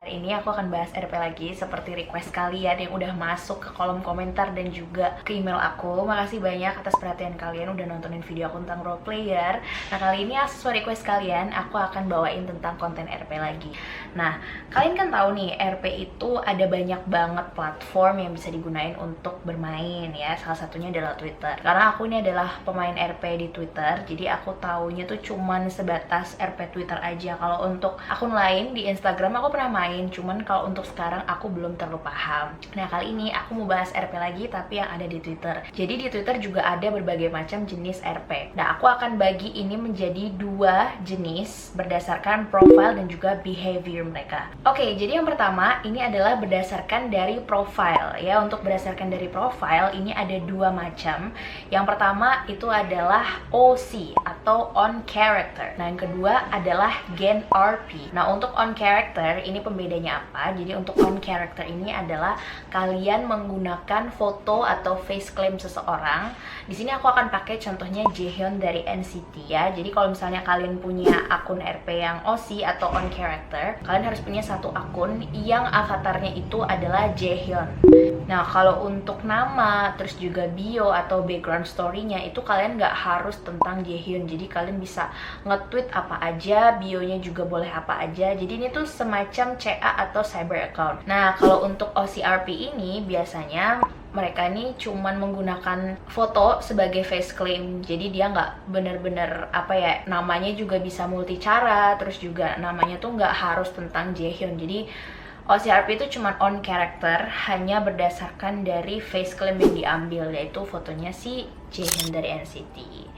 Hari ini aku akan bahas RP lagi seperti request kalian yang udah masuk ke kolom komentar dan juga ke email aku. Makasih banyak atas perhatian kalian udah nontonin video aku tentang role player. Nah, kali ini sesuai request kalian, aku akan bawain tentang konten RP lagi. Nah, kalian kan tahu nih, RP itu ada banyak banget platform yang bisa digunain untuk bermain ya. Salah satunya adalah Twitter. Karena aku ini adalah pemain RP di Twitter, jadi aku taunya tuh cuman sebatas RP Twitter aja. Kalau untuk akun lain di Instagram aku pernah main, cuman kalau untuk sekarang aku belum terlalu paham. Nah, kali ini aku mau bahas RP lagi tapi yang ada di Twitter. Jadi di Twitter juga ada berbagai macam jenis RP. Nah, aku akan bagi ini menjadi dua jenis berdasarkan profile dan juga behavior mereka. Oke, jadi yang pertama ini adalah berdasarkan dari profile ya. Untuk berdasarkan dari profile ini ada dua macam. Yang pertama itu adalah OC atau on character. Nah, yang kedua adalah gen RP. Nah, untuk on character ini bedanya apa? Jadi untuk on character ini adalah kalian menggunakan foto atau face claim seseorang. Di sini aku akan pakai contohnya Jaehyun dari NCT ya. Jadi kalau misalnya kalian punya akun RP yang OC atau on character, kalian harus punya satu akun yang avatarnya itu adalah Jaehyun. Nah, kalau untuk nama, terus juga bio atau background story-nya itu kalian nggak harus tentang Jaehyun. Jadi kalian bisa nge-tweet apa aja, bionya juga boleh apa aja. Jadi ini tuh semacam CA atau cyber account. Nah, kalau untuk OCRP ini biasanya mereka ini cuman menggunakan foto sebagai face claim. Jadi dia nggak bener-bener namanya juga bisa multi cara, terus juga namanya tuh nggak harus tentang Jaehyun. Jadi OCRP itu cuma on character, hanya berdasarkan dari face claim yang diambil, yaitu fotonya si Jaehyun dari NCT.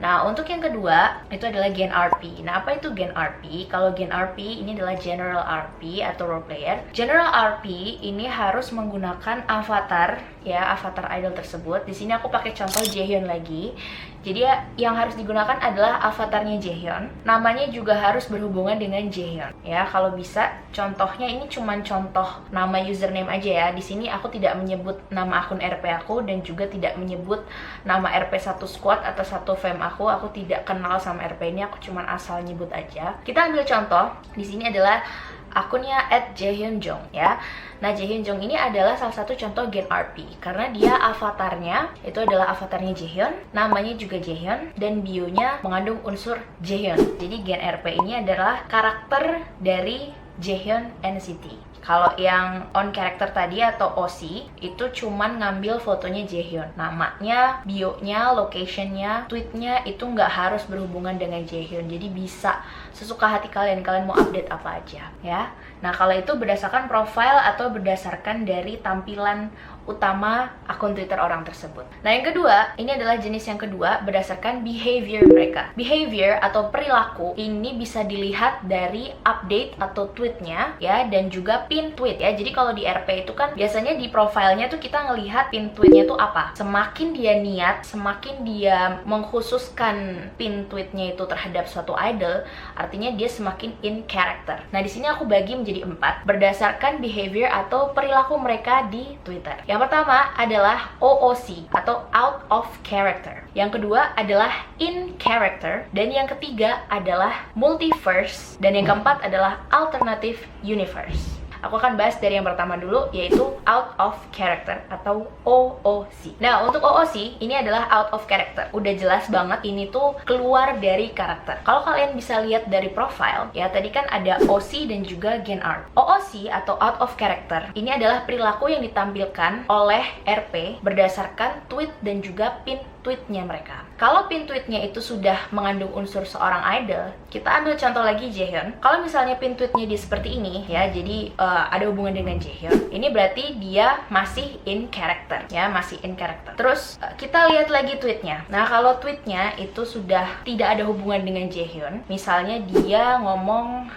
Nah, untuk yang kedua itu adalah Gen RP. Nah, apa itu Gen RP? Kalau Gen RP ini adalah General RP atau role player. General RP ini harus menggunakan avatar ya, avatar idol tersebut. Di sini aku pakai contoh Jaehyun lagi. Jadi yang harus digunakan adalah avatarnya Jaehyun. Namanya juga harus berhubungan dengan Jaehyun. Ya, kalau bisa contohnya ini cuma contoh nama username aja ya. Di sini aku tidak menyebut nama akun RP aku dan juga tidak menyebut nama RP satu squad atau satu fam aku tidak kenal sama RP ini, aku cuma asal nyebut aja. Kita ambil contoh, di sini adalah akunnya @jaehyunjong ya. Nah, Jaehyunjong ini adalah salah satu contoh Gen RP karena dia avatarnya itu adalah avatarnya Jaehyun, namanya juga Jaehyun, dan bionya mengandung unsur Jaehyun. Jadi Gen RP ini adalah karakter dari Jaehyun NCT. Kalau yang on character tadi atau OC itu cuman ngambil fotonya Jaehyun, namanya, bionya, locationnya, tweetnya itu nggak harus berhubungan dengan Jaehyun. Jadi bisa sesuka hati kalian mau update apa aja ya. Nah, kalau itu berdasarkan profile atau berdasarkan dari tampilan utama akun Twitter orang tersebut. Nah, yang kedua, ini adalah jenis yang kedua berdasarkan behavior mereka. Behavior atau perilaku ini bisa dilihat dari update atau tweetnya ya, dan juga pin tweet ya. Jadi kalau di RP itu kan biasanya di profilnya tuh kita ngelihat pin tweetnya tuh apa. Semakin dia niat, semakin dia mengkhususkan pin tweetnya itu terhadap suatu idol, artinya dia semakin in character. Nah, di sini aku bagi menjadi 4 berdasarkan behavior atau perilaku mereka di Twitter. Yang pertama adalah OOC atau out of character. Yang kedua adalah in character, dan yang ketiga adalah multiverse, dan yang keempat adalah alternative universe. Aku akan bahas dari yang pertama dulu, yaitu out of character atau OOC. Nah, untuk OOC ini adalah out of character. Udah jelas banget ini tuh keluar dari karakter. Kalau kalian bisa lihat dari profile, ya tadi kan ada OC dan juga Gen R. OOC atau out of character ini adalah perilaku yang ditampilkan oleh RP berdasarkan tweet dan juga pin tweetnya mereka. Kalau pin tweetnya itu sudah mengandung unsur seorang idol, kita ambil contoh lagi Jaehyun. Kalau misalnya pin tweetnya dia seperti ini ya, jadi ada hubungan dengan Jaehyun, ini berarti dia masih in character ya, masih in character. Terus kita lihat lagi tweetnya. Nah, kalau tweetnya itu sudah tidak ada hubungan dengan Jaehyun, misalnya dia ngomong,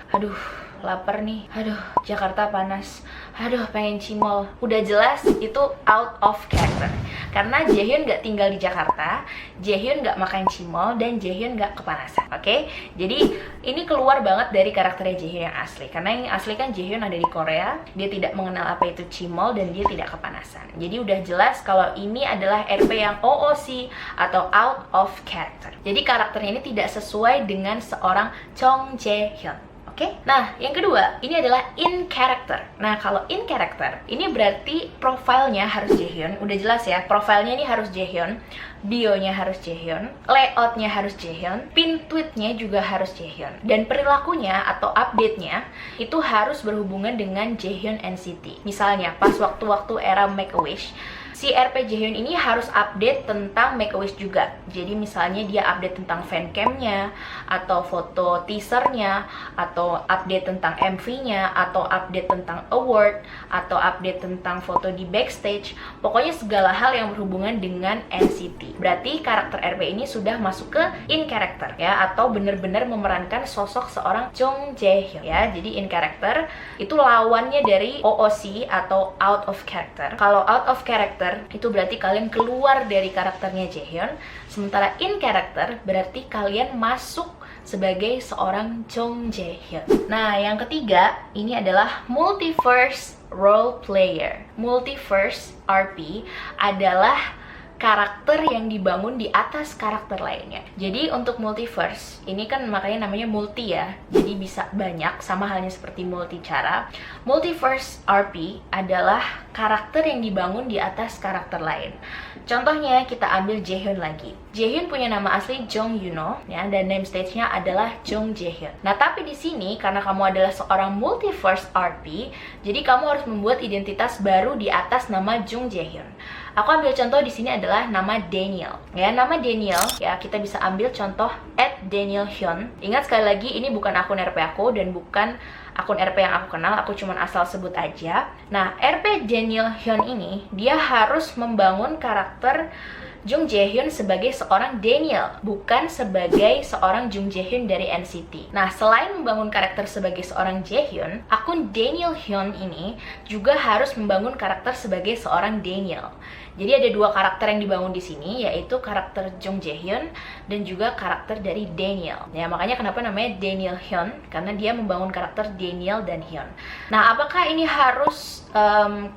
lapar nih. Aduh, Jakarta panas. Aduh, pengen cimol. Udah jelas itu out of character. Karena Jaehyun nggak tinggal di Jakarta, Jaehyun nggak makan cimol, dan Jaehyun nggak kepanasan. Oke? Jadi ini keluar banget dari karakternya Jaehyun yang asli. Karena yang asli kan Jaehyun ada di Korea, dia tidak mengenal apa itu cimol dan dia tidak kepanasan. Jadi udah jelas kalau ini adalah RP yang OOC atau out of character. Jadi karakternya ini tidak sesuai dengan seorang Jung Jae-hyun. Oke, nah yang kedua ini adalah in character. Nah kalau in character ini berarti profilnya harus Jaehyun. Udah jelas ya, profilnya ini harus Jaehyun, bionya harus Jaehyun, layoutnya harus Jaehyun, pin tweetnya juga harus Jaehyun, dan perilakunya atau update-nya itu harus berhubungan dengan Jaehyun NCT. Misalnya pas waktu-waktu era Make-A-Wish, si RP Jaehyun ini harus update tentang Make-A-Wish juga. Jadi misalnya dia update tentang fancam-nya, atau foto teasernya, atau update tentang MV-nya, atau update tentang award, atau update tentang foto di backstage. Pokoknya segala hal yang berhubungan dengan NCT. Berarti karakter RP ini sudah masuk ke in character ya, atau benar-benar memerankan sosok seorang Jung Jae-hyun ya. Jadi in character itu lawannya dari OOC atau out of character. Kalau out of character itu berarti kalian keluar dari karakternya Jaehyun, sementara in character berarti kalian masuk sebagai seorang Jung Jae-hyun. Nah, yang ketiga ini adalah multiverse role player. Multiverse RP adalah karakter yang dibangun di atas karakter lainnya. Jadi untuk multiverse, ini kan makanya namanya multi ya. Jadi bisa banyak, sama halnya seperti multi cara. Multiverse RP adalah karakter yang dibangun di atas karakter lain. Contohnya kita ambil Jaehyun lagi. Jaehyun punya nama asli Jung Yuno ya, dan name stage-nya adalah Jung Jaehyun. Nah, tapi di sini karena kamu adalah seorang multiverse RP, jadi kamu harus membuat identitas baru di atas nama Jung Jaehyun. Aku ambil contoh di sini adalah nama Daniel. Ya, nama Daniel ya kita bisa ambil contoh @DanielHyun. Ingat sekali lagi ini bukan akun RP aku dan bukan akun RP yang aku kenal, aku cuma asal sebut aja. Nah, RP DanielHyun ini dia harus membangun karakter Jung Jaehyun sebagai seorang Daniel, bukan sebagai seorang Jung Jaehyun dari NCT. Nah, selain membangun karakter sebagai seorang Jaehyun, akun DanielHyun ini juga harus membangun karakter sebagai seorang Daniel. Jadi ada dua karakter yang dibangun di sini, yaitu karakter Jung Jaehyun dan juga karakter dari Daniel. Ya, makanya kenapa namanya DanielHyun, karena dia membangun karakter Daniel dan Hyun. Nah, apakah ini harus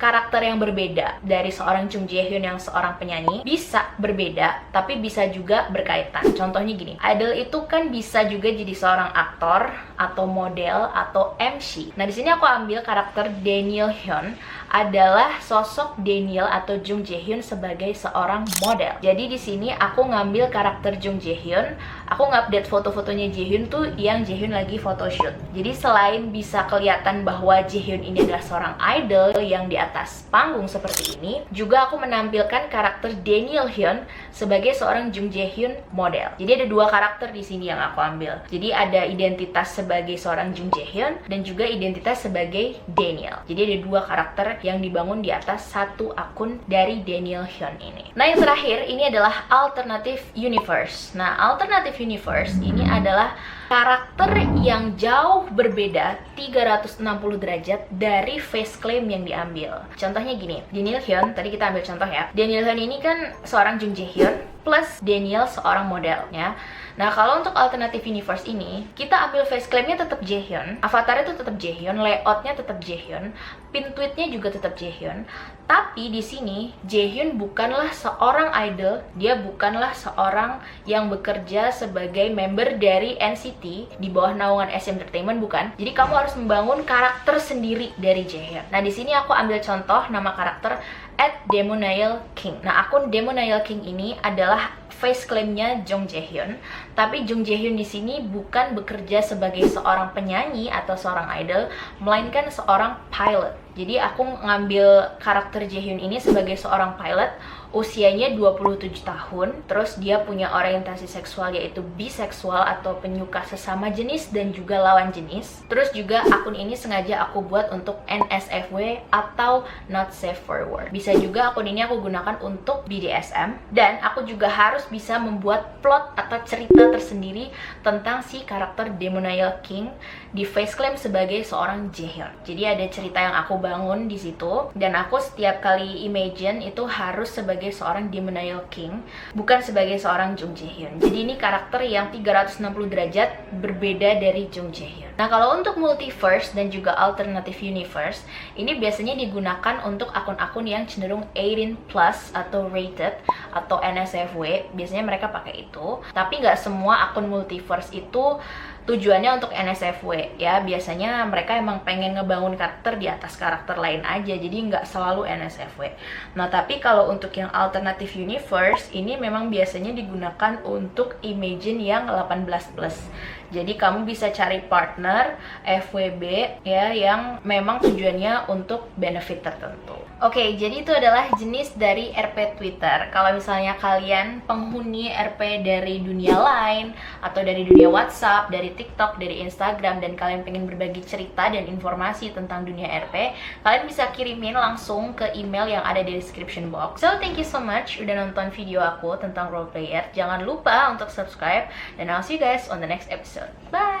karakter yang berbeda dari seorang Jung Jaehyun yang seorang penyanyi? Bisa berbeda, tapi bisa juga berkaitan. Contohnya gini, idol itu kan bisa juga jadi seorang aktor atau model atau MC. Nah, di sini aku ambil karakter DanielHyun adalah sosok Daniel atau Jung Jaehyun sebagai seorang model. Jadi di sini aku ngambil karakter Jung Jaehyun, aku ngupdate foto-fotonya Jaehyun tuh yang Jaehyun lagi photoshoot. Jadi selain bisa kelihatan bahwa Jaehyun ini adalah seorang idol yang di atas panggung seperti ini, juga aku menampilkan karakter DanielHyun sebagai seorang Jung Jaehyun model. Jadi ada dua karakter di sini yang aku ambil. Jadi ada identitas sebagai seorang Jung Jaehyun dan juga identitas sebagai Daniel. Jadi ada dua karakter yang dibangun di atas satu akun dari DanielHyun ini. Nah, yang terakhir ini adalah alternative universe. Nah, alternative universe ini adalah karakter yang jauh berbeda 360 derajat dari face claim yang diambil. Contohnya gini, DanielHyun, tadi kita ambil contoh ya. DanielHyun ini kan seorang Jung Jaehyun plus Daniel seorang model ya. Nah, kalau untuk alternative universe ini, kita ambil face claimnya tetap Jaehyun, avatarnya itu tetap Jaehyun, layoutnya tetap Jaehyun, pin tweetnya juga tetap Jaehyun. Tapi di sini Jaehyun bukanlah seorang idol, dia bukanlah seorang yang bekerja sebagai member dari NCT di bawah naungan SM Entertainment, bukan. Jadi kamu harus membangun karakter sendiri dari Jaehyun. Nah, di sini aku ambil contoh nama karakter @Demonail_King. Nah, akun Demonail_King ini adalah face claimnya Jung Jaehyun, tapi Jung Jaehyun di sini bukan bekerja sebagai seorang penyanyi atau seorang idol, melainkan seorang pilot. Jadi aku ngambil karakter Jaehyun ini sebagai seorang pilot usianya 27 tahun, terus dia punya orientasi seksual yaitu biseksual atau penyuka sesama jenis dan juga lawan jenis. Terus juga akun ini sengaja aku buat untuk NSFW atau not safe for work. Bisa juga akun ini aku gunakan untuk BDSM, dan aku juga harus bisa membuat plot atau cerita tersendiri tentang si karakter Demonial King di Faceclaim sebagai seorang Jaehyun. Jadi ada cerita yang aku bangun di situ, dan aku setiap kali imagine itu harus sebagai seorang Demonial King, bukan sebagai seorang Jung Jae-hyun. Jadi ini karakter yang 360 derajat berbeda dari Jung Jae-hyun. Nah, kalau untuk multiverse dan juga alternative universe, ini biasanya digunakan untuk akun-akun yang cenderung 18 plus atau rated atau NSFW. Biasanya mereka pakai itu. Tapi nggak semua akun multiverse itu tujuannya untuk NSFW ya. Biasanya mereka emang pengen ngebangun karakter di atas karakter lain aja, jadi nggak selalu NSFW. Nah, tapi kalau untuk yang alternative universe ini memang biasanya digunakan untuk imagine yang 18 plus. Jadi kamu bisa cari partner FWB ya yang memang tujuannya untuk benefit tertentu. Oke, jadi itu adalah jenis dari RP Twitter. Kalau misalnya kalian penghuni RP dari dunia lain atau dari dunia WhatsApp, dari TikTok, dari Instagram, dan kalian pengen berbagi cerita dan informasi tentang dunia RP, kalian bisa kirimin langsung ke email yang ada di description box. So, thank you so much udah nonton video aku tentang role player. Jangan lupa untuk subscribe, dan I'll see you guys on the next episode. Bye!